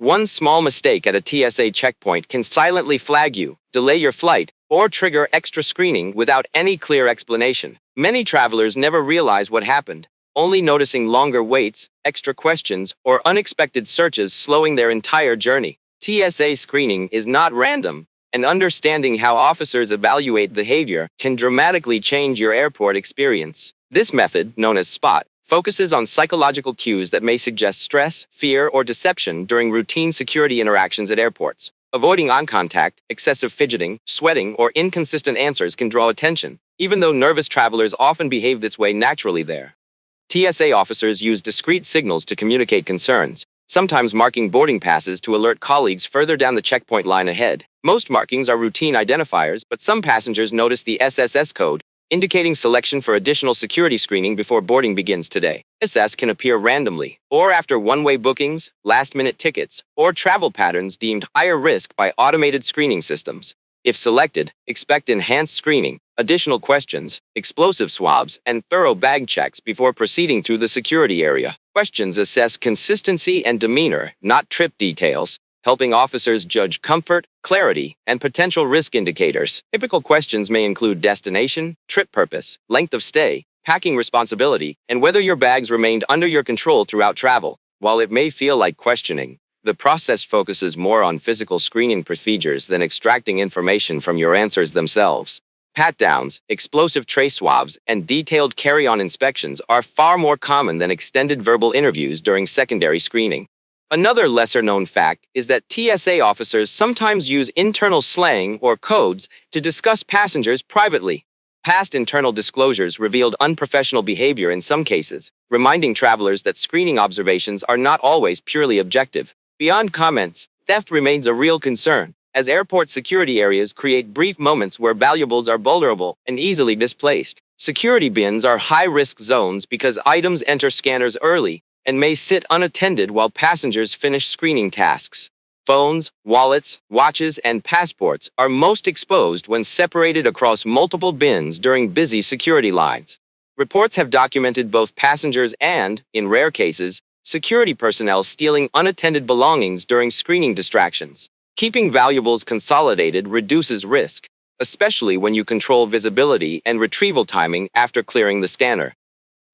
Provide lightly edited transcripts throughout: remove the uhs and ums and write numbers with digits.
One small mistake at a TSA checkpoint can silently flag you, delay your flight, or trigger extra screening without any clear explanation. Many travelers never realize what happened, only noticing longer waits, extra questions, or unexpected searches slowing their entire journey. TSA screening is not random, and understanding how officers evaluate behavior can dramatically change your airport experience. This method, known as SPOT, focuses on psychological cues that may suggest stress, fear, or deception during routine security interactions at airports. Avoiding eye contact, excessive fidgeting, sweating, or inconsistent answers can draw attention, even though nervous travelers often behave this way naturally there. TSA officers use discreet signals to communicate concerns, sometimes marking boarding passes to alert colleagues further down the checkpoint line ahead. Most markings are routine identifiers, but some passengers notice the SSS code, indicating selection for additional security screening before boarding begins today. SS can appear randomly, or after one-way bookings, last-minute tickets, or travel patterns deemed higher risk by automated screening systems. If selected, expect enhanced screening, additional questions, explosive swabs, and thorough bag checks before proceeding through the security area. Questions assess consistency and demeanor, not trip details, helping officers judge comfort, clarity, and potential risk indicators. Typical questions may include destination, trip purpose, length of stay, packing responsibility, and whether your bags remained under your control throughout travel. While it may feel like questioning, the process focuses more on physical screening procedures than extracting information from your answers themselves. Pat-downs, explosive tray swabs, and detailed carry-on inspections are far more common than extended verbal interviews during secondary screening. Another lesser-known fact is that TSA officers sometimes use internal slang or codes to discuss passengers privately. Past internal disclosures revealed unprofessional behavior in some cases, reminding travelers that screening observations are not always purely objective. Beyond comments, theft remains a real concern, as airport security areas create brief moments where valuables are vulnerable and easily misplaced. Security bins are high-risk zones because items enter scanners early and may sit unattended while passengers finish screening tasks. Phones, wallets, watches, and passports are most exposed when separated across multiple bins during busy security lines. Reports have documented both passengers and, in rare cases, security personnel stealing unattended belongings during screening distractions. Keeping valuables consolidated reduces risk, especially when you control visibility and retrieval timing after clearing the scanner.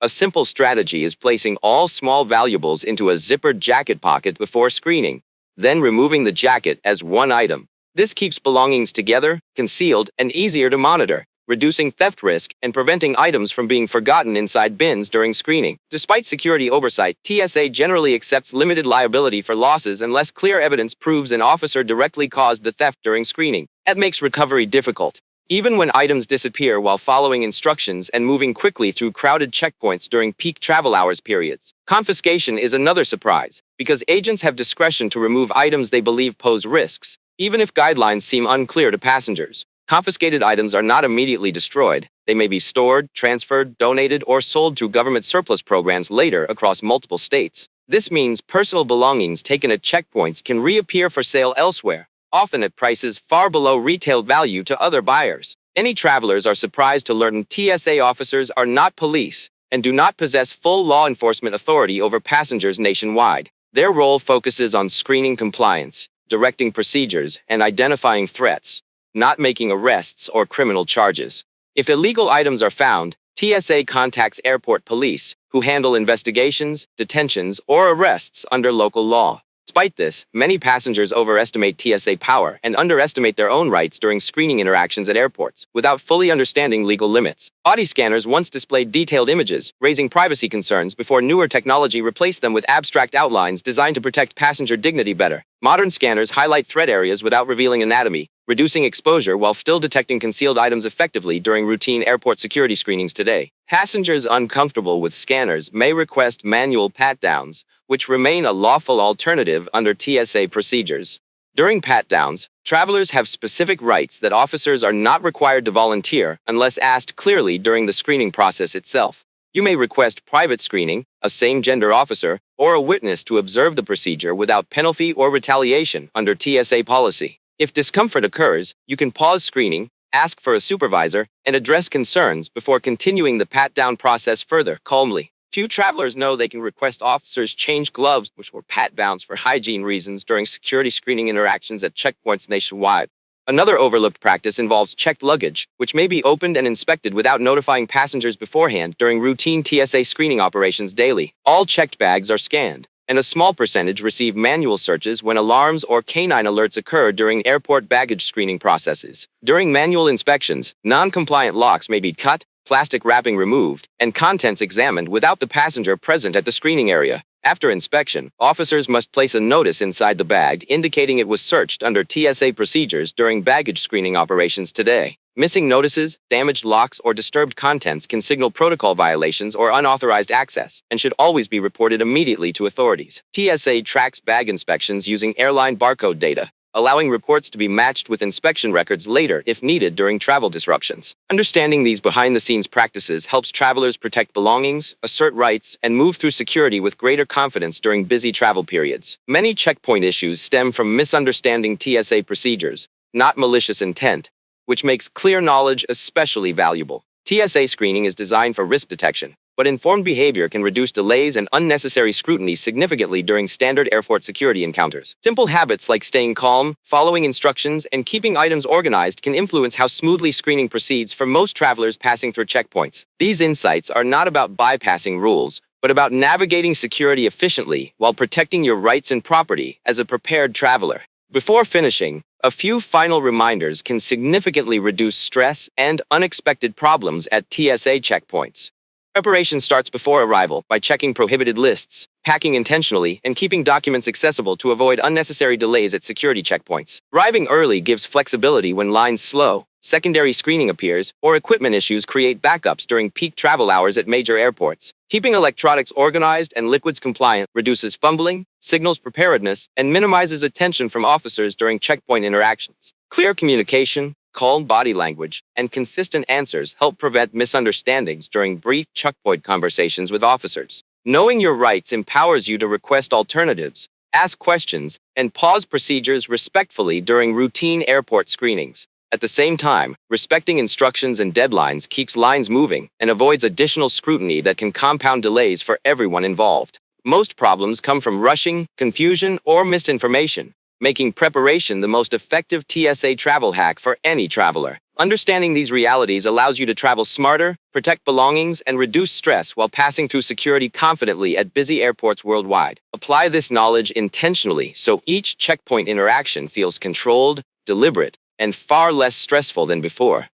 A simple strategy is placing all small valuables into a zippered jacket pocket before screening, then removing the jacket as one item. This keeps belongings together, concealed, and easier to monitor, reducing theft risk and preventing items from being forgotten inside bins during screening. Despite security oversight, TSA generally accepts limited liability for losses unless clear evidence proves an officer directly caused the theft during screening. That makes recovery difficult, even when items disappear while following instructions and moving quickly through crowded checkpoints during peak travel hours periods. Confiscation is another surprise, because agents have discretion to remove items they believe pose risks, even if guidelines seem unclear to passengers. Confiscated items are not immediately destroyed. They may be stored, transferred, donated, or sold through government surplus programs later across multiple states. This means personal belongings taken at checkpoints can reappear for sale elsewhere, often at prices far below retail value to other buyers. Many travelers are surprised to learn TSA officers are not police and do not possess full law enforcement authority over passengers nationwide. Their role focuses on screening compliance, directing procedures, and identifying threats, not making arrests or criminal charges. If illegal items are found, TSA contacts airport police, who handle investigations, detentions, or arrests under local law. Despite this, many passengers overestimate TSA power and underestimate their own rights during screening interactions at airports, without fully understanding legal limits. Body scanners once displayed detailed images, raising privacy concerns before newer technology replaced them with abstract outlines designed to protect passenger dignity better. Modern scanners highlight threat areas without revealing anatomy, reducing exposure while still detecting concealed items effectively during routine airport security screenings today. Passengers uncomfortable with scanners may request manual pat-downs, which remain a lawful alternative under TSA procedures. During pat-downs, travelers have specific rights that officers are not required to volunteer unless asked clearly during the screening process itself. You may request private screening, a same-gender officer, or a witness to observe the procedure without penalty or retaliation under TSA policy. If discomfort occurs, you can pause screening, ask for a supervisor, and address concerns before continuing the pat-down process further calmly. Few travelers know they can request officers change gloves, which were pat-downs for hygiene reasons during security screening interactions at checkpoints nationwide. Another overlooked practice involves checked luggage, which may be opened and inspected without notifying passengers beforehand during routine TSA screening operations daily. All checked bags are scanned, and a small percentage receive manual searches when alarms or canine alerts occur during airport baggage screening processes. During manual inspections, non-compliant locks may be cut, plastic wrapping removed, and contents examined without the passenger present at the screening area. After inspection, officers must place a notice inside the bag indicating it was searched under TSA procedures during baggage screening operations today. Missing notices, damaged locks, or disturbed contents can signal protocol violations or unauthorized access, and should always be reported immediately to authorities. TSA tracks bag inspections using airline barcode data, allowing reports to be matched with inspection records later if needed during travel disruptions. Understanding these behind-the-scenes practices helps travelers protect belongings, assert rights, and move through security with greater confidence during busy travel periods. Many checkpoint issues stem from misunderstanding TSA procedures, not malicious intent, which makes clear knowledge especially valuable. TSA screening is designed for risk detection, but informed behavior can reduce delays and unnecessary scrutiny significantly during standard airport security encounters. Simple habits like staying calm, following instructions, and keeping items organized can influence how smoothly screening proceeds for most travelers passing through checkpoints. These insights are not about bypassing rules, but about navigating security efficiently while protecting your rights and property as a prepared traveler. Before finishing, a few final reminders can significantly reduce stress and unexpected problems at TSA checkpoints. Preparation starts before arrival by checking prohibited lists, packing intentionally, and keeping documents accessible to avoid unnecessary delays at security checkpoints. Arriving early gives flexibility when lines slow, secondary screening appears, or equipment issues create backups during peak travel hours at major airports. Keeping electronics organized and liquids compliant reduces fumbling, signals preparedness, and minimizes attention from officers during checkpoint interactions. Clear communication, calm body language, and consistent answers help prevent misunderstandings during brief checkpoint conversations with officers. Knowing your rights empowers you to request alternatives, ask questions, and pause procedures respectfully during routine airport screenings. At the same time, respecting instructions and deadlines keeps lines moving and avoids additional scrutiny that can compound delays for everyone involved. Most problems come from rushing, confusion, or misinformation, making preparation the most effective TSA travel hack for any traveler. Understanding these realities allows you to travel smarter, protect belongings, and reduce stress while passing through security confidently at busy airports worldwide. Apply this knowledge intentionally so each checkpoint interaction feels controlled, deliberate, and far less stressful than before.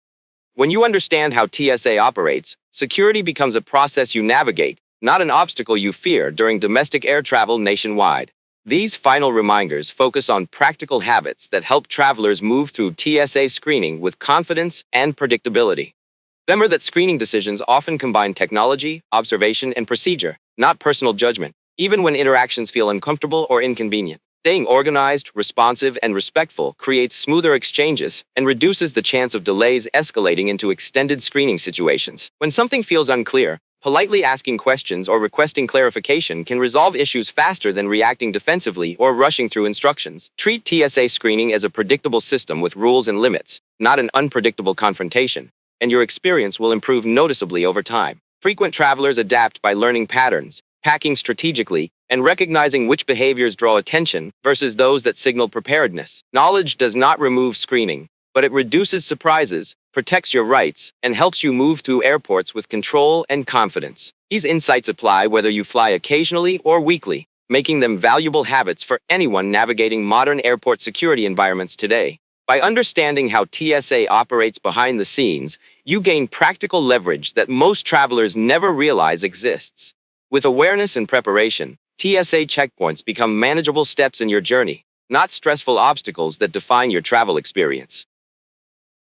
When you understand how TSA operates, security becomes a process you navigate, not an obstacle you fear during domestic air travel nationwide. These final reminders focus on practical habits that help travelers move through TSA screening with confidence and predictability. Remember that screening decisions often combine technology, observation, and procedure, not personal judgment, even when interactions feel uncomfortable or inconvenient. Staying organized, responsive, and respectful creates smoother exchanges and reduces the chance of delays escalating into extended screening situations. When something feels unclear, politely asking questions or requesting clarification can resolve issues faster than reacting defensively or rushing through instructions. Treat TSA screening as a predictable system with rules and limits, not an unpredictable confrontation, and your experience will improve noticeably over time. Frequent travelers adapt by learning patterns, packing strategically, and recognizing which behaviors draw attention versus those that signal preparedness. Knowledge does not remove screening, but it reduces surprises, protects your rights, and helps you move through airports with control and confidence. These insights apply whether you fly occasionally or weekly, making them valuable habits for anyone navigating modern airport security environments today. By understanding how TSA operates behind the scenes, you gain practical leverage that most travelers never realize exists. With awareness and preparation, TSA checkpoints become manageable steps in your journey, not stressful obstacles that define your travel experience.